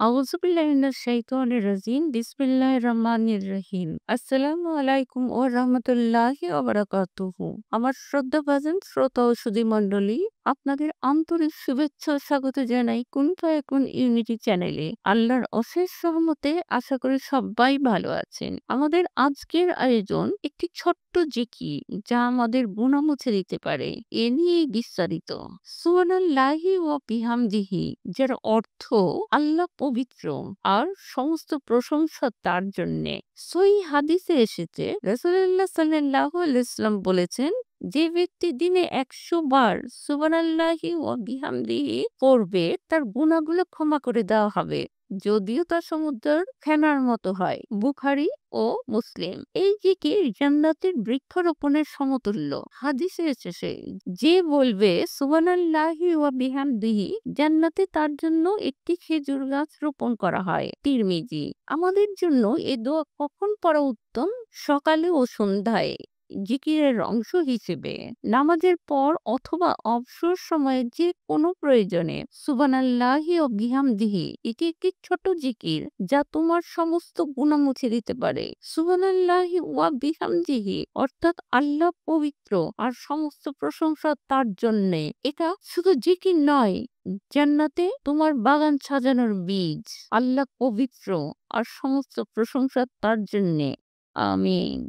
আউযুবিল্লাহি মিনাশ শাইতানির রাজিম। বিসমিল্লাহির রহমানির রহিম। আসসালামু আলাইকুম ওয়া রাহমাতুল্লাহি ওয়া বারাকাতুহু। আমার শ্রদ্ধাভাজন শ্রোতা ও সুধীমণ্ডলী, আপনাদের আন্তরিক শুভেচ্ছা ও স্বাগত জানাই কুন ফায়াকুন ইউনিটি চ্যানেলে। আল্লাহর অশেষ রহমতে আশা করি সবাই ভালো আছেন। আমাদের আজকের আয়োজন একটি ছোট্ট জিকির যা আমাদের গুনাহ মুছে দিতে পারে। এ নিয়েই বিস্তারিত। সুবহানাল্লাহি ওয়া বিহামদিহি, যার অর্থ আল্লাহ পবিত্র আর সমস্ত প্রশংসা তার জন্যে। সহিহ হাদিসে এসেছে, রাসূলুল্লাহ সাল্লাল্লাহু আলাইহি ওয়াসাল্লাম বলেছেন, যে ব্যক্তি দিনে ১০০ বার সুবহানাল্লাহি ওয়া বিহামদিহি পড়বে তার গুনাহগুলো ক্ষমা করে দেওয়া হবে, যদিও তা সমুদ্রের ফেনার মতো হয়। বুখারী ও মুসলিম। এই জিকির জান্নাতের বৃক্ষরোপণের সমতুল্য। হাদিসে এসেছে, যে বলবে সুবহানাল্লাহি ওয়া বিহামদিহি, জান্নাতে তার জন্য একটি খেজুর গাছ রোপণ করা হয়। তিরমিজি। আমাদের জন্য এ দোয়া কখন পড়া উত্তম? সকালে ও সন্ধ্যায় জিকিরের অংশ হিসেবে, নামাজের পর অথবা অবসর সময়ে যে কোনো প্রয়োজনে। সুবহানাল্লাহি ও বিহামদিহি এটি একটি ছোট জিকির যা তোমার সমস্ত গুনাহ মুছে দিতে পারে। সুবহানাল্লাহি ওয়া বিহামদিহি অর্থাৎ আল্লাহ পবিত্র আর সমস্ত প্রশংসা তার জন্যে। এটা শুধু জিকির নয়, জান্নাতে তোমার বাগান সাজানোর বীজ। আল্লাহ পবিত্র আর সমস্ত প্রশংসা তার জন্যে। আমিন।